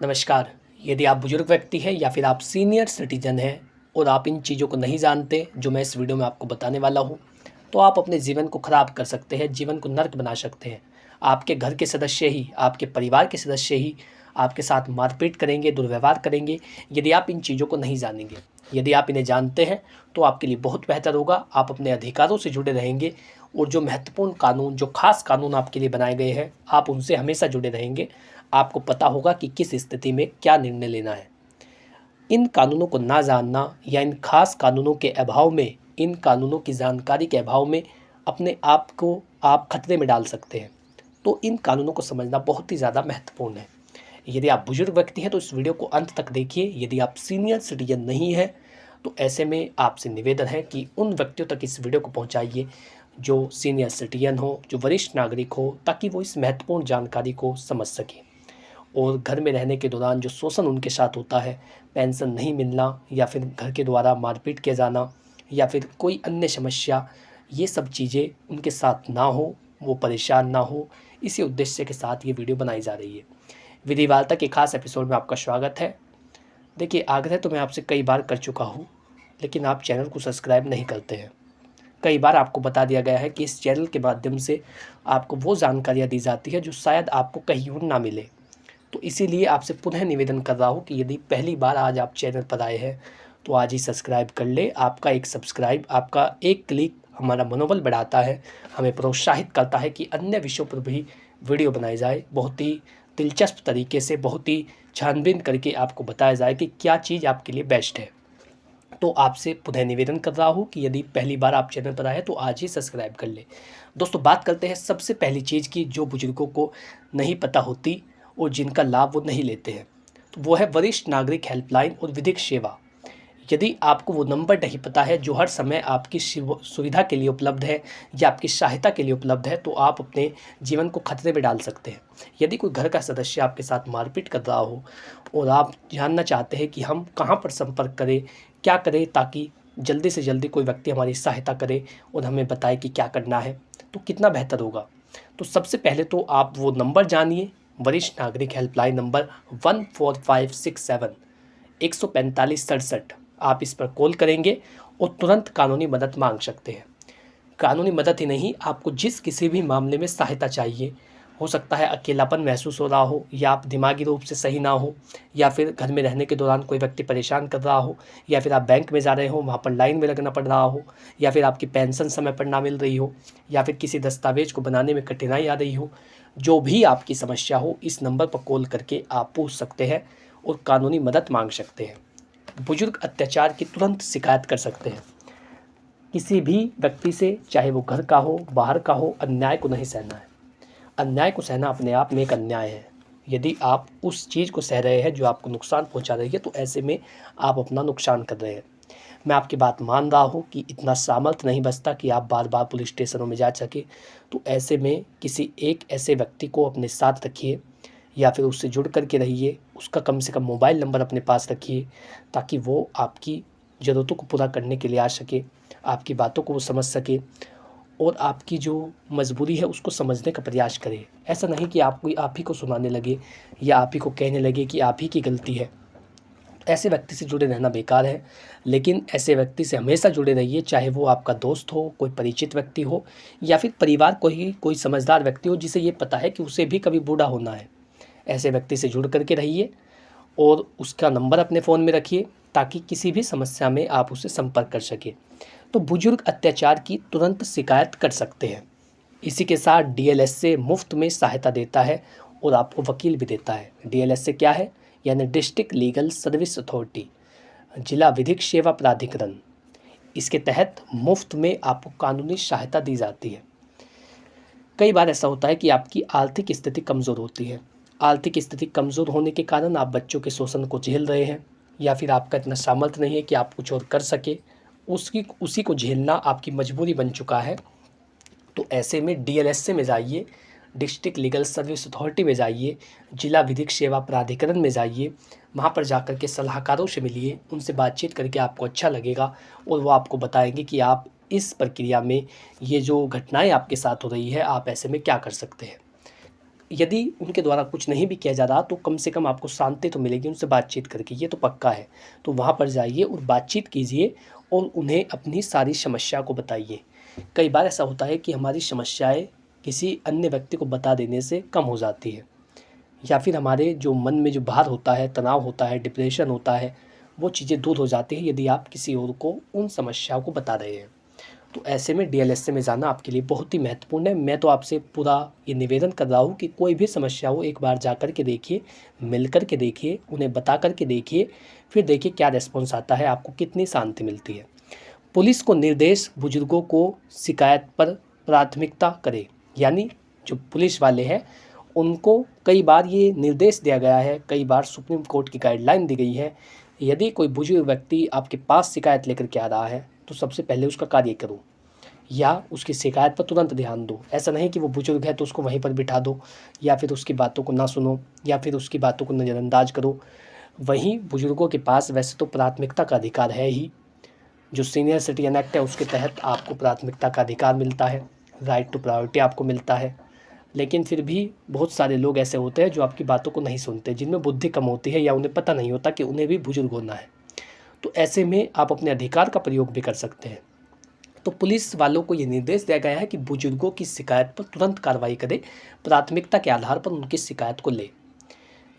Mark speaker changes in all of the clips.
Speaker 1: नमस्कार। यदि आप बुजुर्ग व्यक्ति हैं या फिर आप सीनियर सिटीजन हैं और आप इन चीज़ों को नहीं जानते जो मैं इस वीडियो में आपको बताने वाला हूँ, तो आप अपने जीवन को ख़राब कर सकते हैं, जीवन को नर्क बना सकते हैं। आपके घर के सदस्य ही, आपके परिवार के सदस्य ही आपके साथ मारपीट करेंगे, दुर्व्यवहार करेंगे, यदि आप इन चीज़ों को नहीं जानेंगे। यदि आप इन्हें जानते हैं तो आपके लिए बहुत बेहतर होगा, आप अपने अधिकारों से जुड़े रहेंगे और जो महत्वपूर्ण कानून, जो ख़ास कानून आपके लिए बनाए गए हैं, आप उनसे हमेशा जुड़े रहेंगे। आपको पता होगा कि किस स्थिति में क्या निर्णय लेना है। इन कानूनों को ना जानना या इन खास कानूनों के अभाव में, इन कानूनों की जानकारी के अभाव में अपने आप को आप खतरे में डाल सकते हैं। तो इन कानूनों को समझना बहुत ही ज़्यादा महत्वपूर्ण है। यदि आप बुजुर्ग व्यक्ति हैं तो इस वीडियो को अंत तक देखिए। यदि आप सीनियर सिटीजन नहीं हैं तो ऐसे में आपसे निवेदन है कि उन व्यक्तियों तक इस वीडियो को पहुंचाइए जो सीनियर सिटीजन हो, जो वरिष्ठ नागरिक हो, ताकि वो इस महत्वपूर्ण जानकारी को समझ सकें। और घर में रहने के दौरान जो शोषण उनके साथ होता है, पेंशन नहीं मिलना या फिर घर के द्वारा मारपीट किया जाना या फिर कोई अन्य समस्या, ये सब चीज़ें उनके साथ ना हो, वो परेशान ना हो, इसी उद्देश्य के साथ ये वीडियो बनाई जा रही है। विधि वार्ता के खास एपिसोड में आपका स्वागत है। देखिए, आग्रह तो मैं आपसे कई बार कर चुका हूँ, लेकिन आप चैनल को सब्सक्राइब नहीं करते हैं। कई बार आपको बता दिया गया है कि इस चैनल के माध्यम से आपको वो जानकारियाँ दी जाती है जो शायद आपको कहीं और ना मिले। तो इसीलिए आपसे पुनः निवेदन कर रहा हूँ कि यदि पहली बार आज आप चैनल पर आए हैं तो आज ही सब्सक्राइब कर ले। आपका एक सब्सक्राइब, आपका एक क्लिक हमारा मनोबल बढ़ाता है, हमें प्रोत्साहित करता है कि अन्य विषयों पर भी वीडियो बनाई जाए। बहुत ही दिलचस्प तरीके से, बहुत ही छानबीन करके आपको बताया जाए कि क्या चीज़ आपके लिए बेस्ट है। तो आपसे पुनः निवेदन कर रहा हूँ कि यदि पहली बार आप चैनल पर आए तो आज ही सब्सक्राइब कर ले। दोस्तों, बात करते हैं सबसे पहली चीज़ की जो बुजुर्गों को नहीं पता होती और जिनका लाभ वो नहीं लेते हैं, तो वो है वरिष्ठ नागरिक हेल्पलाइन और विधिक सेवा। यदि आपको वो नंबर नहीं पता है जो हर समय आपकी सुविधा के लिए उपलब्ध है या आपकी सहायता के लिए उपलब्ध है, तो आप अपने जीवन को खतरे में डाल सकते हैं। यदि कोई घर का सदस्य आपके साथ मारपीट कर रहा हो और आप जानना चाहते हैं कि हम कहाँ पर संपर्क करें, क्या करें ताकि जल्दी से जल्दी कोई व्यक्ति हमारी सहायता करे और हमें बताए कि क्या करना है, तो कितना बेहतर होगा। तो सबसे पहले तो आप वो नंबर जानिए, वरिष्ठ नागरिक हेल्पलाइन नंबर 14567, 14567। आप इस पर कॉल करेंगे और तुरंत कानूनी मदद मांग सकते हैं। कानूनी मदद ही नहीं, आपको जिस किसी भी मामले में सहायता चाहिए, हो सकता है अकेलापन महसूस हो रहा हो या आप दिमागी रूप से सही ना हो या फिर घर में रहने के दौरान कोई व्यक्ति परेशान कर रहा हो या फिर आप बैंक में जा रहे हो, वहाँ पर लाइन में लगना पड़ रहा हो या फिर आपकी पेंशन समय पर ना मिल रही हो या फिर किसी दस्तावेज को बनाने में कठिनाई आ रही हो, जो भी आपकी समस्या हो, इस नंबर पर कॉल करके आप पूछ सकते हैं और कानूनी मदद मांग सकते हैं। बुजुर्ग अत्याचार की तुरंत शिकायत कर सकते हैं। किसी भी व्यक्ति से, चाहे वो घर का हो, बाहर का हो, अन्याय को नहीं सहना है। अन्याय को सहना अपने आप में एक अन्याय है। यदि आप उस चीज़ को सह रहे हैं जो आपको नुकसान पहुंचा रही है, तो ऐसे में आप अपना नुकसान कर रहे हैं। मैं आपकी बात मान रहा हूँ कि इतना सामर्थ्य नहीं बचता कि आप बार बार पुलिस स्टेशनों में जा सके, तो ऐसे में किसी एक ऐसे व्यक्ति को अपने साथ रखिए या फिर उससे जुड़ करके रहिए। उसका कम से कम मोबाइल नंबर अपने पास रखिए ताकि वो आपकी ज़रूरतों को पूरा करने के लिए आ सके, आपकी बातों को वो समझ सके और आपकी जो मजबूरी है उसको समझने का प्रयास करे। ऐसा नहीं कि आप ही को सुनाने लगे या आप ही को कहने लगे कि आप ही की गलती है। ऐसे व्यक्ति से जुड़े रहना बेकार है। लेकिन ऐसे व्यक्ति से हमेशा जुड़े रहिए, चाहे वो आपका दोस्त हो, कोई परिचित व्यक्ति हो या फिर परिवार कोई समझदार व्यक्ति हो जिसे ये पता है कि उसे भी कभी बूढ़ा होना है। ऐसे व्यक्ति से जुड़ करके रहिए और उसका नंबर अपने फ़ोन में रखिए ताकि किसी भी समस्या में आप उसे संपर्क कर सकें। तो बुजुर्ग अत्याचार की तुरंत शिकायत कर सकते हैं। इसी के साथ डीएलएसए मुफ्त में सहायता देता है और आपको वकील भी देता है। डीएलएसए क्या है? यानी डिस्ट्रिक्ट लीगल सर्विस अथॉरिटी, जिला विधिक सेवा प्राधिकरण। इसके तहत मुफ्त में आपको कानूनी सहायता दी जाती है। कई बार ऐसा होता है कि आपकी आर्थिक स्थिति कमज़ोर होती है। आर्थिक स्थिति कमज़ोर होने के कारण आप बच्चों के शोषण को झेल रहे हैं या फिर आपका इतना सामर्थ्य नहीं है कि आप कुछ और कर सके, उसी को झेलना आपकी मजबूरी बन चुका है। तो ऐसे में डीएलएसए में जाइए, डिस्ट्रिक्ट लीगल सर्विस अथॉरिटी में जाइए, जिला विधिक सेवा प्राधिकरण में जाइए। वहाँ पर जाकर के सलाहकारों से मिलिए, उनसे बातचीत करके आपको अच्छा लगेगा और वो आपको बताएंगे कि आप इस प्रक्रिया में, ये जो घटनाएं आपके साथ हो रही है, आप ऐसे में क्या कर सकते हैं। यदि उनके द्वारा कुछ नहीं भी किया जा रहा तो कम से कम आपको शांति तो मिलेगी उनसे बातचीत करके, ये तो पक्का है। तो वहाँ पर जाइए और बातचीत कीजिए और उन्हें अपनी सारी समस्या को बताइए। कई बार ऐसा होता है कि हमारी समस्याएं किसी अन्य व्यक्ति को बता देने से कम हो जाती है, या फिर हमारे जो मन में जो भार होता है, तनाव होता है, डिप्रेशन होता है, वो चीज़ें दूर हो जाती हैं यदि आप किसी और को उन समस्याओं को बता रहे हैं। तो ऐसे में डीएलएसए में जाना आपके लिए बहुत ही महत्वपूर्ण है। मैं तो आपसे पूरा ये निवेदन कर रहा हूँ कि कोई भी समस्या हो एक बार जा कर के देखिए, मिल कर के देखिए, उन्हें बता कर के देखिए, फिर देखिए क्या रिस्पॉन्स आता है, आपको कितनी शांति मिलती है। पुलिस को निर्देश बुजुर्गों को शिकायत पर प्राथमिकता करे, यानी जो पुलिस वाले हैं उनको कई बार ये निर्देश दिया गया है, कई बार सुप्रीम कोर्ट की गाइडलाइन दी गई है, यदि कोई बुजुर्ग व्यक्ति आपके पास शिकायत लेकर के आ रहा है तो सबसे पहले उसका कार्य करो या उसकी शिकायत पर तुरंत ध्यान दो। ऐसा नहीं कि वो बुजुर्ग है तो उसको वहीं पर बिठा दो या फिर उसकी बातों को ना सुनो या फिर उसकी बातों को नज़रअंदाज करो। वहीं बुजुर्गों के पास वैसे तो प्राथमिकता का अधिकार है ही, जो सीनियर सिटीजन एक्ट है उसके तहत आपको प्राथमिकता का अधिकार मिलता है, राइट टू प्रायोरिटी आपको मिलता है। लेकिन फिर भी बहुत सारे लोग ऐसे होते हैं जो आपकी बातों को नहीं सुनते, जिनमें बुद्धि कम होती है या उन्हें पता नहीं होता कि उन्हें भी बुजुर्ग होना है। तो ऐसे में आप अपने अधिकार का प्रयोग भी कर सकते हैं। तो पुलिस वालों को ये निर्देश दिया गया है कि बुजुर्गों की शिकायत पर तुरंत कार्रवाई करें, प्राथमिकता के आधार पर उनकी शिकायत को ले।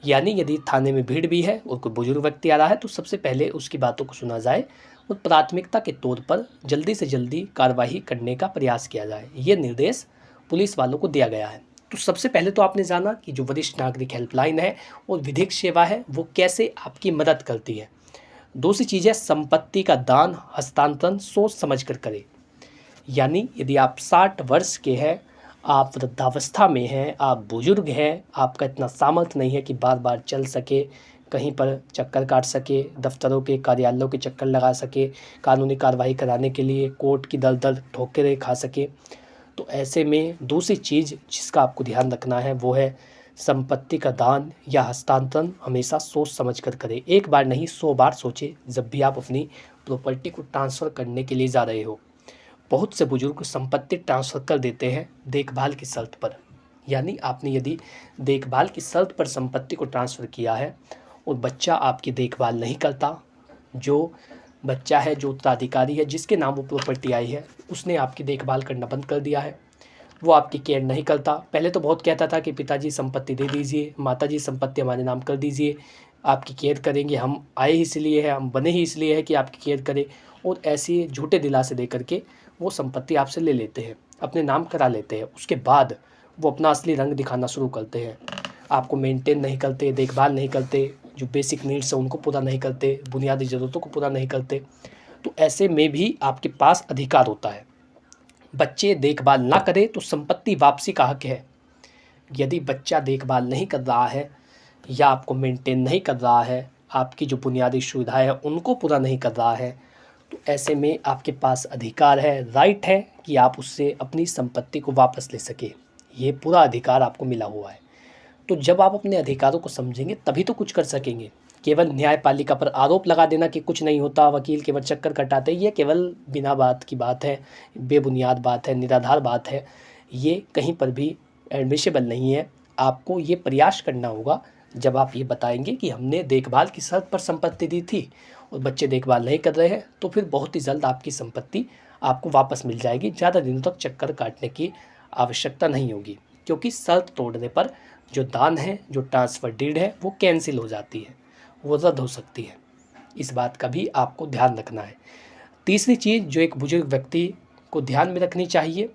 Speaker 1: यानी यदि थाने में भीड़ भी है और कोई बुजुर्ग व्यक्ति आ रहा है तो सबसे पहले उसकी बातों को सुना जाए और प्राथमिकता के तौर पर जल्दी से जल्दी कार्रवाई करने का प्रयास किया जाए। ये निर्देश पुलिस वालों को दिया गया है। तो सबसे पहले तो आपने जाना कि जो वरिष्ठ नागरिक हेल्पलाइन है और विधिक सेवा है वो कैसे आपकी मदद करती है। दूसरी चीज़ है संपत्ति का दान हस्तांतरण सोच समझ कर करें। यानी यदि आप 60 वर्ष के हैं, आप वृद्धावस्था में हैं, आप बुजुर्ग हैं, आपका इतना सामर्थ्य नहीं है कि बार बार चल सके, कहीं पर चक्कर काट सके, दफ्तरों के कार्यालयों के चक्कर लगा सके, कानूनी कार्रवाई कराने के लिए कोर्ट की दर दर ठोकरें खा सके, तो ऐसे में दूसरी चीज़ जिसका आपको ध्यान रखना है वो है संपत्ति का दान या हस्तांतरण हमेशा सोच समझ कर करें। एक बार नहीं 100 बार सोचें जब भी आप अपनी प्रॉपर्टी को ट्रांसफ़र करने के लिए जा रहे हो। बहुत से बुजुर्ग संपत्ति ट्रांसफ़र कर देते हैं देखभाल की शर्त पर। यानी आपने यदि देखभाल की शर्त पर संपत्ति को ट्रांसफ़र किया है और बच्चा आपकी देखभाल नहीं करता, जो बच्चा है, जो उत्तराधिकारी है, जिसके नाम वो प्रॉपर्टी आई है, उसने आपकी देखभाल करना बंद कर दिया है, वो आपकी केयर नहीं करता। पहले तो बहुत कहता था कि पिताजी संपत्ति दे दीजिए, माताजी संपत्ति हमारे नाम कर दीजिए, आपकी केयर करेंगे, हम आए ही इसलिए है, हम बने ही इसलिए है कि आपकी केयर करें, और ऐसे झूठे दिलासे दे करके वो संपत्ति आपसे ले लेते हैं, अपने नाम करा लेते हैं। उसके बाद वो अपना असली रंग दिखाना शुरू करते हैं, आपको मेंटेन नहीं करते, देखभाल नहीं करते, जो बेसिक नीड्स है उनको पूरा नहीं करते, बुनियादी ज़रूरतों को पूरा नहीं करते। तो ऐसे में भी आपके पास अधिकार होता है। बच्चे देखभाल ना करें तो संपत्ति वापसी का हक है। यदि बच्चा देखभाल नहीं कर रहा है या आपको मेंटेन नहीं कर रहा है, आपकी जो बुनियादी सुविधाएं हैं उनको पूरा नहीं कर रहा है, तो ऐसे में आपके पास अधिकार है, राइट है कि आप उससे अपनी संपत्ति को वापस ले सके। ये पूरा अधिकार आपको मिला हुआ है। तो जब आप अपने अधिकारों को समझेंगे तभी तो कुछ कर सकेंगे। केवल न्यायपालिका पर आरोप लगा देना कि कुछ नहीं होता, वकील केवल चक्कर कटाते, ये केवल बिना बात की बात है, बेबुनियाद बात है, निराधार बात है, ये कहीं पर भी एडमिसेबल नहीं है। आपको ये प्रयास करना होगा जब आप ये बताएंगे कि हमने देखभाल की शर्त पर संपत्ति दी थी और बच्चे देखभाल नहीं कर रहे हैं, तो फिर बहुत ही जल्द आपकी संपत्ति आपको वापस मिल जाएगी। ज़्यादा दिनों तक चक्कर काटने की आवश्यकता नहीं होगी, क्योंकि शर्त तोड़ने पर जो दान है, जो ट्रांसफ़र डीड है, वो कैंसिल हो जाती है, वो रद्द हो सकती है। इस बात का भी आपको ध्यान रखना है। तीसरी चीज़ जो एक बुजुर्ग व्यक्ति को ध्यान में रखनी चाहिए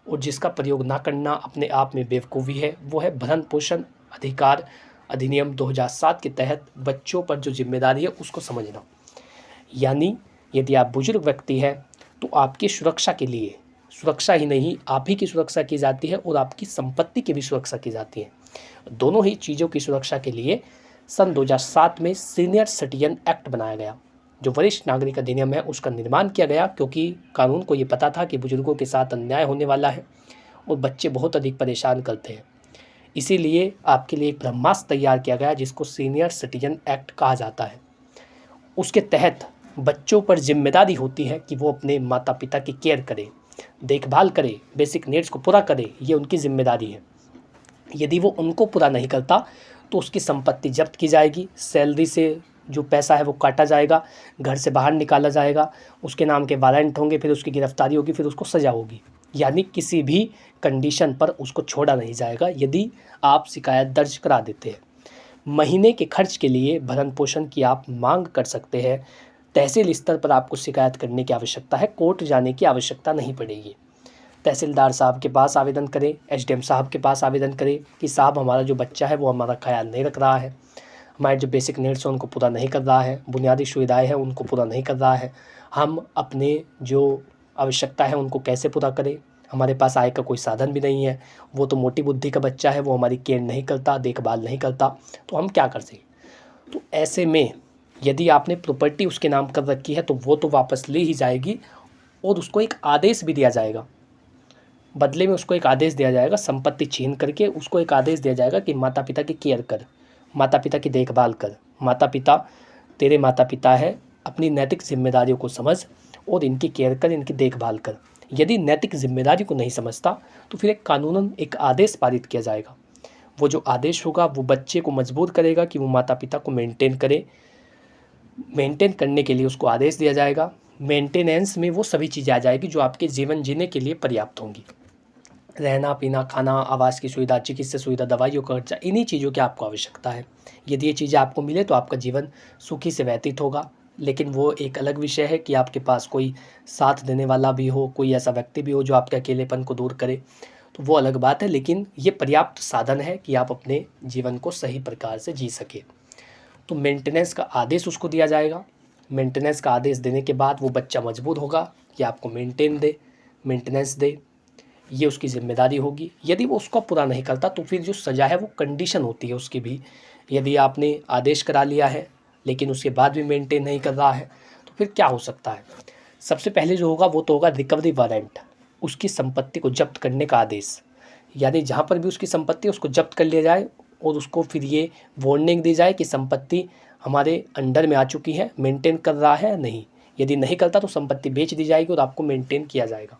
Speaker 1: और जिसका प्रयोग ना करना अपने आप में बेवकूफ़ी है, वो है भरण पोषण अधिकार अधिनियम 2007 के तहत बच्चों पर जो जिम्मेदारी है उसको समझना। यानी यदि आप बुजुर्ग व्यक्ति हैं तो आपकी सुरक्षा के लिए, सुरक्षा ही नहीं आप ही की सुरक्षा की जाती है और आपकी संपत्ति की भी सुरक्षा की जाती है। दोनों ही चीज़ों की सुरक्षा के लिए सन 2007 में सीनियर सिटीजन एक्ट बनाया गया। जो वरिष्ठ नागरिक अधिनियम है उसका निर्माण किया गया, क्योंकि कानून को ये पता था कि बुजुर्गों के साथ अन्याय होने वाला है और बच्चे बहुत अधिक परेशान करते हैं। इसीलिए आपके लिए एक ब्रह्मास्त्र तैयार किया गया जिसको सीनियर सिटीजन एक्ट कहा जाता है। उसके तहत बच्चों पर जिम्मेदारी होती है कि वो अपने माता पिता की केयर करें, देखभाल करें, बेसिक नीड्स को पूरा करें, ये उनकी जिम्मेदारी है। यदि वो उनको पूरा नहीं करता तो उसकी संपत्ति जब्त की जाएगी, सैलरी से जो पैसा है वो काटा जाएगा, घर से बाहर निकाला जाएगा, उसके नाम के वारंट होंगे, फिर उसकी गिरफ्तारी होगी, फिर उसको सज़ा होगी। यानी किसी भी कंडीशन पर उसको छोड़ा नहीं जाएगा यदि आप शिकायत दर्ज करा देते हैं। महीने के खर्च के लिए भरण पोषण की आप मांग कर सकते हैं। तहसील स्तर पर आपको शिकायत करने की आवश्यकता है, कोर्ट जाने की आवश्यकता नहीं पड़ेगी। तहसीलदार साहब के पास आवेदन करें, एसडीएम साहब के पास आवेदन करें कि साहब हमारा जो बच्चा है वो हमारा ख्याल नहीं रख रहा है, हमारे जो बेसिक नीड्स हैं उनको पूरा नहीं कर रहा है, बुनियादी सुविधाएं हैं उनको पूरा नहीं कर रहा है, हम अपने जो आवश्यकता है उनको कैसे पूरा करें, हमारे पास आय का कोई साधन भी नहीं है, वो तो मोटी बुद्धि का बच्चा है, वो हमारी केयर नहीं करता, देखभाल नहीं करता, तो हम क्या कर सकें। तो ऐसे में यदि आपने प्रॉपर्टी उसके नाम कर रखी है तो वो तो वापस ली ही जाएगी और उसको एक आदेश भी दिया जाएगा, बदले में उसको एक आदेश दिया जाएगा, संपत्ति छीन करके उसको एक आदेश दिया जाएगा कि माता पिता की केयर कर, माता पिता की देखभाल कर, माता पिता तेरे माता पिता है, अपनी नैतिक जिम्मेदारियों को समझ और इनकी केयर कर, इनकी देखभाल कर। यदि नैतिक जिम्मेदारी को नहीं समझता तो फिर एक कानूनन एक आदेश पारित किया जाएगा। वो जो आदेश होगा वो बच्चे को मजबूर करेगा कि वो माता पिता को मेंटेन करे, मेंटेन करने के लिए उसको आदेश दिया जाएगा। मेंटेनेंस में वो सभी चीज़ें आ जाएगी जो आपके जीवन जीने के लिए पर्याप्त होंगी, रहना पीना खाना, आवास की सुविधा, चिकित्सा सुविधा, दवाइयों का खर्चा, इन्हीं चीज़ों की आपको आवश्यकता है। यदि ये चीज़ें आपको मिले तो आपका जीवन सुखी से व्यतीत होगा। लेकिन वो एक अलग विषय है कि आपके पास कोई साथ देने वाला भी हो, कोई ऐसा व्यक्ति भी हो जो आपके अकेलेपन को दूर करे, तो वो अलग बात है। लेकिन ये पर्याप्त साधन है कि आप अपने जीवन को सही प्रकार से जी सके। तो मेंटेनेंस का आदेश उसको दिया जाएगा। मेंटेनेंस का आदेश देने के बाद वो बच्चा मजबूर होगा कि आपको मेंटेनेंस दे, ये उसकी जिम्मेदारी होगी। यदि वो उसको पूरा नहीं करता तो फिर जो सज़ा है वो कंडीशन होती है उसकी भी। यदि आपने आदेश करा लिया है लेकिन उसके बाद भी मेंटेन नहीं कर रहा है तो फिर क्या हो सकता है। सबसे पहले जो होगा वो तो होगा रिकवरी वारंट, उसकी संपत्ति को जब्त करने का आदेश। यानी जहाँ पर भी उसकी संपत्ति उसको जब्त कर लिया जाए और उसको फिर ये वार्निंग दी जाए कि संपत्ति हमारे अंडर में आ चुकी है, मेंटेन कर रहा है नहीं। यदि नहीं करता तो संपत्ति बेच दी जाएगी और आपको मेंटेन किया जाएगा।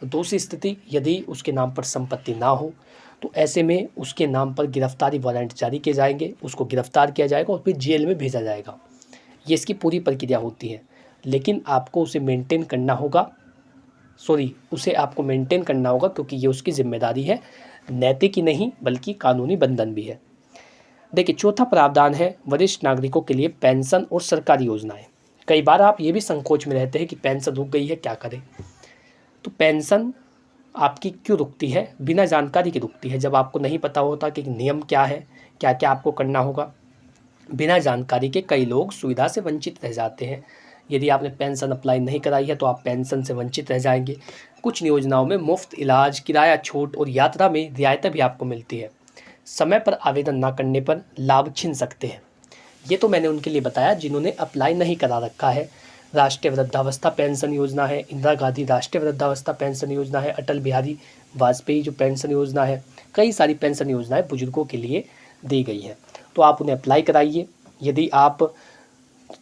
Speaker 1: दूसरी स्थिति, यदि उसके नाम पर संपत्ति ना हो तो ऐसे में उसके नाम पर गिरफ्तारी वारंट जारी किए जाएंगे, उसको गिरफ्तार किया जाएगा और फिर जेल में भेजा जाएगा। ये इसकी पूरी प्रक्रिया होती है। लेकिन आपको उसे मेंटेन करना होगा, उसे आपको मेंटेन करना होगा क्योंकि ये उसकी जिम्मेदारी है, नैतिक ही नहीं बल्कि कानूनी बंधन भी है। देखिए, चौथा प्रावधान है वरिष्ठ नागरिकों के लिए पेंशन और सरकारी योजनाएं। कई बार आप ये भी संकोच में रहते हैं कि पेंशन रुक गई है, क्या करें। तो पेंशन आपकी क्यों रुकती है? बिना जानकारी के रुकती है। जब आपको नहीं पता होता कि नियम क्या है, क्या क्या आपको करना होगा, बिना जानकारी के कई लोग सुविधा से वंचित रह जाते हैं। यदि आपने पेंशन अप्लाई नहीं कराई है तो आप पेंशन से वंचित रह जाएंगे। कुछ योजनाओं में मुफ्त इलाज, किराया छूट और यात्रा में रियायतें भी आपको मिलती है। समय पर आवेदन ना करने पर लाभ छीन सकते हैं। ये तो मैंने उनके लिए बताया जिन्होंने अप्लाई नहीं करा रखा है। राष्ट्रीय वृद्धावस्था पेंशन योजना है, इंदिरा गांधी राष्ट्रीय वृद्धावस्था पेंशन योजना है, अटल बिहारी वाजपेयी जो पेंशन योजना है, कई सारी पेंशन योजनाएं बुजुर्गों के लिए दी गई हैं। तो आप उन्हें अप्लाई कराइए। यदि आप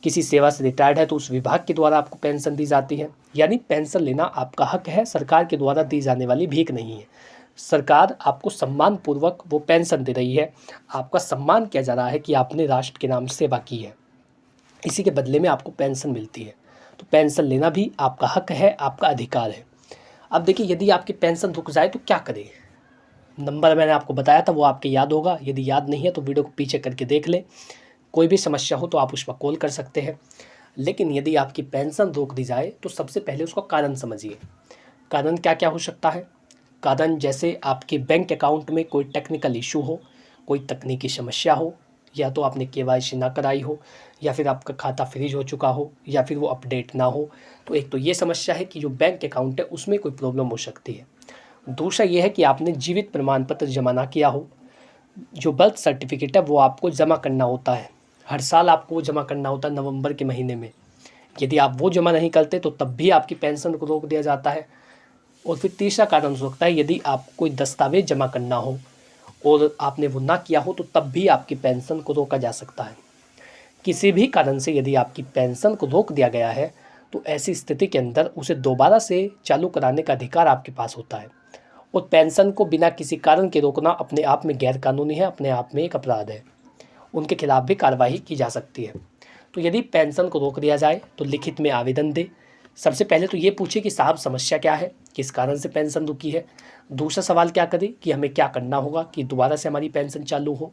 Speaker 1: किसी सेवा से रिटायर्ड है तो उस विभाग के द्वारा आपको पेंशन दी जाती है। यानी पेंशन लेना आपका हक है, सरकार के द्वारा दी जाने वाली भीख नहीं है। सरकार आपको सम्मानपूर्वक वो पेंशन दे रही है, आपका सम्मान किया जा रहा है कि आपने राष्ट्र के नाम सेवा की है, इसी के बदले में आपको पेंशन मिलती है। तो पेंशन लेना भी आपका हक है, आपका अधिकार है। अब देखिए, यदि आपकी पेंशन रुक जाए तो क्या करें। नंबर मैंने आपको बताया था, वो आपके याद होगा। यदि याद नहीं है तो वीडियो को पीछे करके देख लें। कोई भी समस्या हो तो आप उस पर कॉल कर सकते हैं। लेकिन यदि आपकी पेंशन रोक दी जाए तो सबसे पहले उसका कारण समझिए। कारण क्या क्या हो सकता है। कारण जैसे आपके बैंक अकाउंट में कोई टेक्निकल इशू हो, कोई तकनीकी समस्या हो, या तो आपने केवाईसी ना कराई हो, या फिर आपका खाता फ्रीज हो चुका हो, या फिर वो अपडेट ना हो। तो एक तो ये समस्या है कि जो बैंक अकाउंट है उसमें कोई प्रॉब्लम हो सकती है। दूसरा ये है कि आपने जीवित प्रमाण पत्र जमा ना किया हो। जो बर्थ सर्टिफिकेट है वो आपको जमा करना होता है, हर साल आपको वो जमा करना होता है नवंबर के महीने में। यदि आप वो जमा नहीं करते तो तब भी आपकी पेंशन को रोक दिया जाता है। और फिर तीसरा कारण हो सकता है, यदि आप कोई दस्तावेज जमा करना हो और आपने वो ना किया हो तो तब भी आपकी पेंशन को रोका जा सकता है। किसी भी कारण से यदि आपकी पेंशन को रोक दिया गया है तो ऐसी स्थिति के अंदर उसे दोबारा से चालू कराने का अधिकार आपके पास होता है। और पेंशन को बिना किसी कारण के रोकना अपने आप में गैरकानूनी है, अपने आप में एक अपराध है। उनके खिलाफ भी कार्रवाई की जा सकती है। तो यदि पेंशन को रोक दिया जाए तो लिखित में आवेदन दे। सबसे पहले तो ये पूछे कि साहब समस्या क्या है, किस कारण से पेंशन रुकी है। दूसरा सवाल क्या करे कि हमें क्या करना होगा कि दोबारा से हमारी पेंशन चालू हो।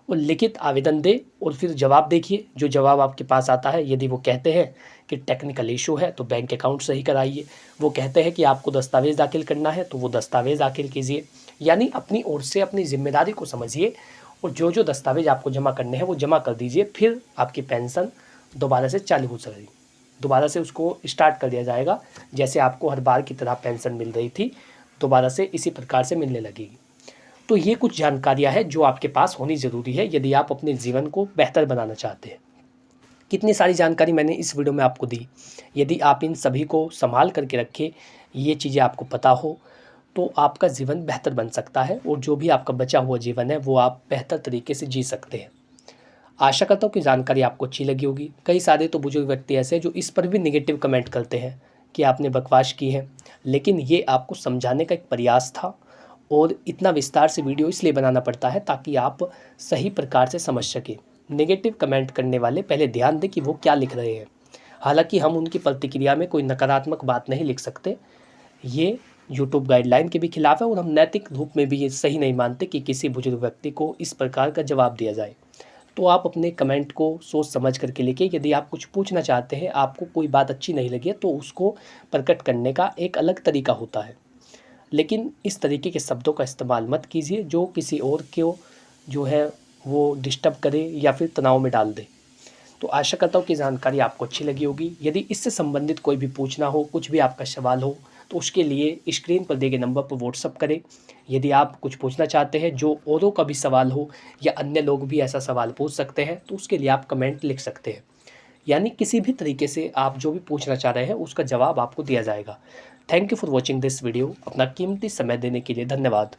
Speaker 1: और लिखित आवेदन दे और फिर जवाब देखिए। जो जवाब आपके पास आता है, यदि वो कहते हैं कि टेक्निकल इशू है तो बैंक अकाउंट सही कराइए। वो कहते हैं कि आपको दस्तावेज़ दाखिल करना है तो वो दस्तावेज़ दाखिल कीजिए। यानी अपनी ओर से अपनी जिम्मेदारी को समझिए और जो जो दस्तावेज़ आपको जमा करने हैं वो जमा कर दीजिए। फिर आपकी पेंशन दोबारा से चालू हो सकेगी, दोबारा से उसको स्टार्ट कर दिया जाएगा। जैसे आपको हर बार की तरह पेंशन मिल रही थी, दोबारा से इसी प्रकार से मिलने लगेगी। तो ये कुछ जानकारियाँ हैं जो आपके पास होनी ज़रूरी है यदि आप अपने जीवन को बेहतर बनाना चाहते हैं। कितनी सारी जानकारी मैंने इस वीडियो में आपको दी। यदि आप इन सभी को संभाल करके रखें, ये चीज़ें आपको पता हो, तो आपका जीवन बेहतर बन सकता है और जो भी आपका बचा हुआ जीवन है वो आप बेहतर तरीके से जी सकते हैं। आशा करता हूँ कि जानकारी आपको अच्छी लगी होगी। कई सारे तो बुजुर्ग व्यक्ति ऐसे हैं जो इस पर भी नेगेटिव कमेंट करते हैं कि आपने बकवास की है, लेकिन ये आपको समझाने का एक प्रयास था और इतना विस्तार से वीडियो इसलिए बनाना पड़ता है ताकि आप सही प्रकार से समझ सकें। नेगेटिव कमेंट करने वाले पहले ध्यान दें कि वो क्या लिख रहे हैं। हालांकि हम उनकी प्रतिक्रिया में कोई नकारात्मक बात नहीं लिख सकते, ये यूट्यूब गाइडलाइन के भी खिलाफ है और हम नैतिक रूप में भी ये सही नहीं मानते कि किसी बुजुर्ग व्यक्ति को इस प्रकार का जवाब दिया जाए। तो आप अपने कमेंट को सोच समझ करके लिखिए। यदि आप कुछ पूछना चाहते हैं, आपको कोई बात अच्छी नहीं लगी है, तो उसको प्रकट करने का एक अलग तरीका होता है, लेकिन इस तरीके के शब्दों का इस्तेमाल मत कीजिए जो किसी और को जो है वो डिस्टर्ब करे या फिर तनाव में डाल दे। तो आशा करता हूँ कि जानकारी आपको अच्छी लगी होगी। यदि इससे संबंधित कोई भी पूछना हो, कुछ भी आपका सवाल हो, तो उसके लिए स्क्रीन पर दिए गए नंबर पर व्हाट्सअप करें। यदि आप कुछ पूछना चाहते हैं जो औरों का भी सवाल हो या अन्य लोग भी ऐसा सवाल पूछ सकते हैं, तो उसके लिए आप कमेंट लिख सकते हैं। यानी किसी भी तरीके से आप जो भी पूछना चाह रहे हैं उसका जवाब आपको दिया जाएगा। Thank you for watching this video. अपना कीमती समय देने के लिए धन्यवाद।